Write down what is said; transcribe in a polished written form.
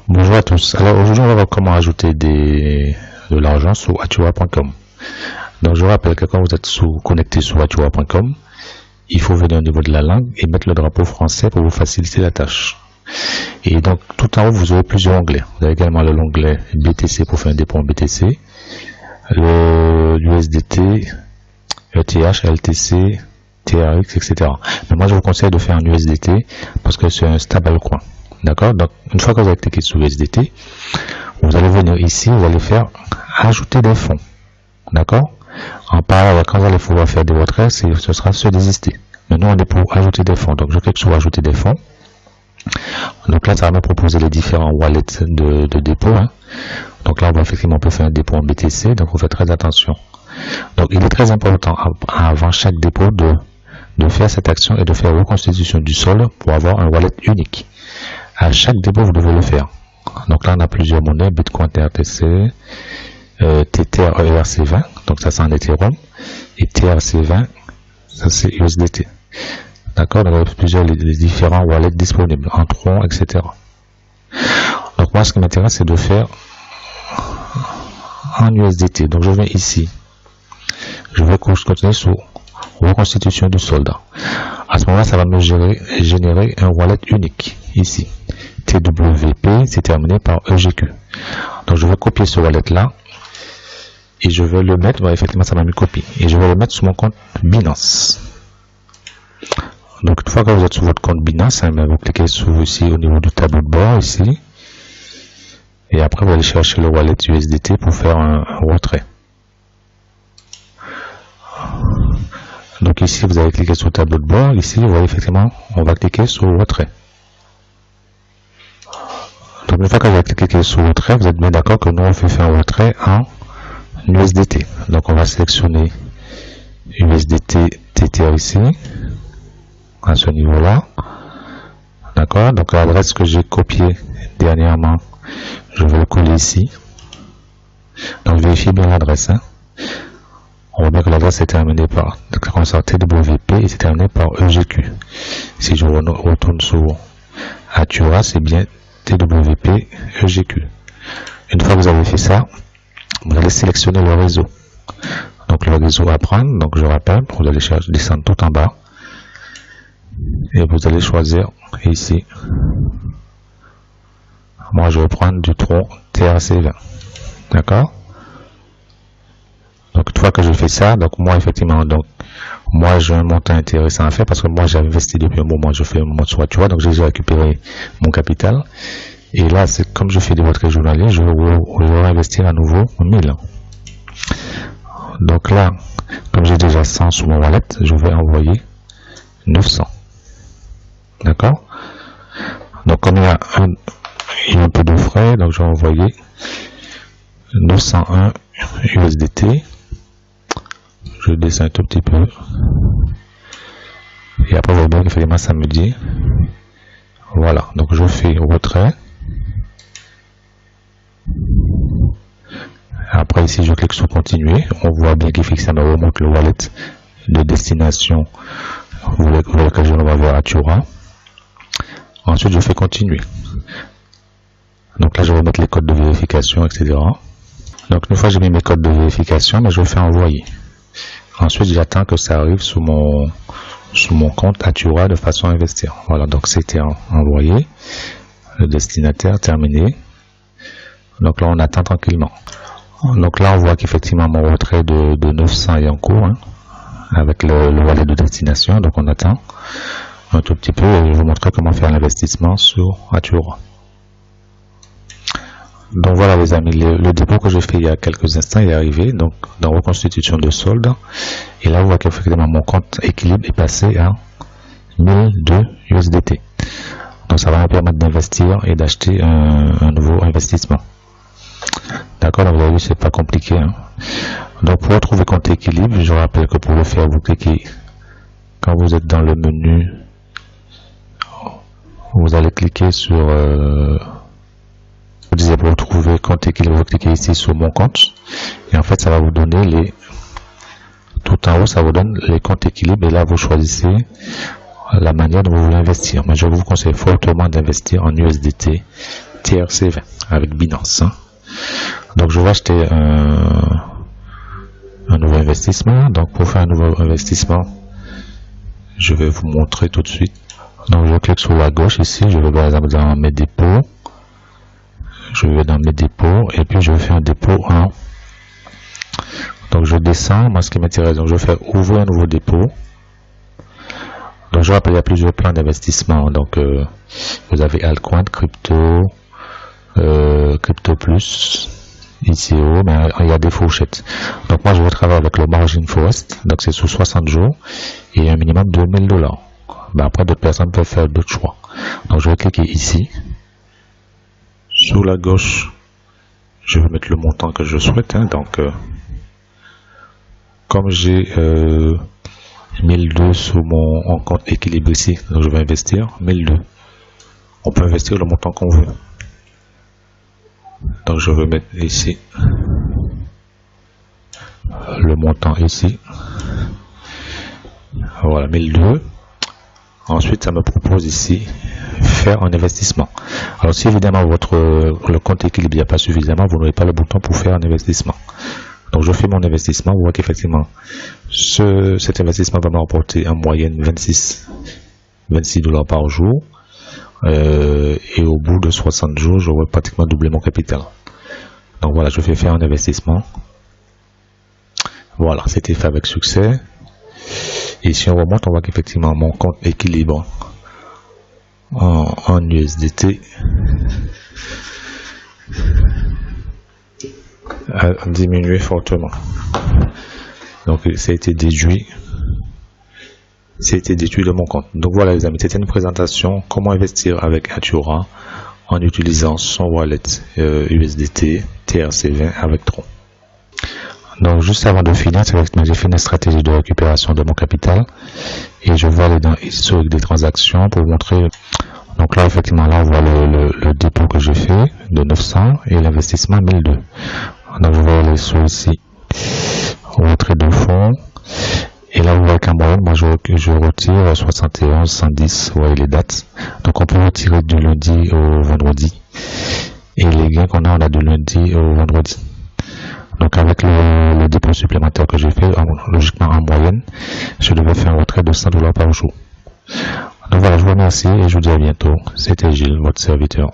Bonjour à tous. Alors aujourd'hui on va voir comment ajouter de l'argent sur Atura.com. Donc je rappelle que quand vous êtes connecté sur Atura.com, il faut venir au niveau de la langue et mettre le drapeau français pour vous faciliter la tâche. Et donc tout en haut vous aurez plusieurs onglets. Vous avez également l'onglet BTC pour faire un dépôt en BTC, le USDT, ETH, LTC, TRX, etc. Mais moi je vous conseille de faire un USDT parce que c'est un stablecoin. D'accord? Donc, une fois que vous avez cliqué sur USDT, vous allez venir ici, vous allez faire ajouter des fonds. D'accord? En parallèle, quand vous allez pouvoir faire des retraits, ce sera se désister. Mais nous, on est pour ajouter des fonds. Donc, je clique sur ajouter des fonds. Donc là, ça va me proposer les différents wallets de dépôt. Hein. Donc là, effectivement, on peut faire un dépôt en BTC. Donc, vous faites très attention. Donc, il est très important, avant chaque dépôt, de faire cette action et de faire reconstitution du solde pour avoir un wallet unique. À chaque dépôt, vous devez le faire. Donc là, on a plusieurs monnaies, Bitcoin, TRTC, Tether, ERC20, donc ça c'est en Ethereum, et TRC20, ça c'est USDT. D'accord, donc il y a plusieurs les différents wallets disponibles, en Tron, etc. Donc moi, ce qui m'intéresse, c'est de faire en USDT. Donc je viens ici, je vais continuer sur reconstitution du solde. À ce moment-là, ça va me générer un wallet unique ici. TWP, c'est terminé par EGQ. Donc je vais copier ce wallet là et je vais le mettre, effectivement ça m'a mis copie, et je vais le mettre sur mon compte Binance. Donc une fois que vous êtes sur votre compte Binance, vous cliquez sur ici au niveau du tableau de bord ici, et après vous allez chercher le wallet USDT pour faire un retrait. Donc ici vous allez cliquer sur le tableau de bord, ici vous voyez effectivement on va cliquer sur retrait. Donc une fois que vous avez cliqué sur retrait, vous êtes bien d'accord que nous on fait faire un retrait en USDT. Donc on va sélectionner USDT Tether ici, à ce niveau-là. D'accord. Donc l'adresse que j'ai copiée dernièrement, je vais le coller ici. Donc vérifiez bien l'adresse. Hein. On voit bien que l'adresse est terminée par TWP et c'est terminé par EGQ. Si je retourne sur Atura, c'est bien TWP EGQ. Une fois que vous avez fait ça, vous allez sélectionner le réseau. Donc le réseau à prendre, donc je rappelle, vous allez descendre tout en bas et vous allez choisir ici. Moi je vais prendre du Tron TRC20. D'accord? Donc une fois que je fais ça, donc moi effectivement, donc moi j'ai un montant intéressant à faire parce que moi j'ai investi depuis un moment, je fais un moment sur Atura, donc j'ai déjà récupéré mon capital. Et là, c'est comme je fais des retraits journaliers, je vais investir à nouveau 1000. Donc là, comme j'ai déjà 100 sur mon wallet, je vais envoyer 900. D'accord? Donc comme il y a un peu de frais, donc je vais envoyer 901 USDT. Je descends un tout petit peu. Et après, vous voyez bien qu'effectivement, ça me dit. Voilà. Donc, je fais retrait. Après, ici, je clique sur continuer. On voit bien qu'effectivement, ça me remonte le wallet de destination pour lequel je vais avoir Atura. Ensuite, je fais continuer. Donc là, je vais mettre les codes de vérification, etc. Donc, une fois que j'ai mis mes codes de vérification, je vais faire envoyer. Ensuite, j'attends que ça arrive sous mon compte Atura de façon à investir. Voilà, donc c'était envoyé. Le destinataire terminé. Donc là, on attend tranquillement. Donc là, on voit qu'effectivement, mon retrait de 900 est en cours, hein, avec le wallet de destination. Donc on attend un tout petit peu et je vais vous montrer comment faire l'investissement sur Atura. Donc voilà les amis, le dépôt que j'ai fait il y a quelques instants est arrivé, donc dans reconstitution de solde, et là vous voyez qu'effectivement mon compte équilibre est passé à 1002 USDT. Donc ça va me permettre d'investir et d'acheter un nouveau investissement. D'accord, donc vous avez vu, c'est pas compliqué. Hein. Donc pour retrouver compte équilibre, je rappelle que pour le faire, vous cliquez, quand vous êtes dans le menu, vous allez cliquer sur pour retrouver compte équilibre, vous cliquez ici sur mon compte et en fait ça va vous donner tout en haut, ça vous donne les comptes équilibre et là vous choisissez la manière dont vous voulez investir. Mais je vous conseille fortement d'investir en USDT TRC20 avec Binance. Hein. Donc je vais acheter un nouveau investissement. Donc pour faire un nouveau investissement, je vais vous montrer tout de suite. Donc je clique sur la gauche ici, je vais par exemple dans mes dépôts. Je vais dans mes dépôts et puis je vais faire un dépôt en. Donc je descends, moi ce qui m'intéresse, donc je vais faire ouvrir un nouveau dépôt. Donc je rappelle, il y a plusieurs plans d'investissement. Donc vous avez Altcoin, Crypto, Crypto Plus, ICO, mais il y a des fourchettes. Donc moi je vais travailler avec le Margin Forest, donc c'est sous 60 jours et un minimum de $2000. Ben après d'autres personnes peuvent faire d'autres choix. Donc je vais cliquer ici. Sous la gauche, je vais mettre le montant que je souhaite. Hein, donc comme j'ai 1002 sur mon compte équilibre ici, donc je vais investir 1002. On peut investir le montant qu'on veut. Donc je vais mettre ici le montant ici. Voilà, 1002. Ensuite, ça me propose ici faire un investissement. Alors si évidemment le compte équilibre n'y a pas suffisamment, vous n'aurez pas le bouton pour faire un investissement. Donc je fais mon investissement, vous voyez qu'effectivement cet investissement va me rapporter en moyenne 26 $ par jour. Et au bout de 60 jours, j'aurai pratiquement doublé mon capital. Donc voilà, je fais faire un investissement. Voilà, c'était fait avec succès. Et si on remonte, on voit qu'effectivement mon compte équilibre en USDT a diminué fortement. Donc ça a été déduit. C'était déduit de mon compte. Donc voilà les amis, c'était une présentation comment investir avec Atura en utilisant son wallet USDT TRC20 avec Tron. Donc juste avant de finir, j'ai fait une stratégie de récupération de mon capital et je vais aller dans historique des transactions pour vous montrer. Donc là effectivement là on voit le dépôt que j'ai fait de 900 et l'investissement 1002. Donc je vais aller sur ici retrait de fonds. Et là, vous voyez qu'en moyenne, moi, je retire 71, 110, vous voyez les dates. Donc, on peut retirer du lundi au vendredi. Et les gains qu'on a, on a de lundi au vendredi. Donc, avec le dépôt supplémentaire que j'ai fait, logiquement, en moyenne, je devais faire un retrait de 100 $ par jour. Donc, voilà, je vous remercie et je vous dis à bientôt. C'était Gilles, votre serviteur.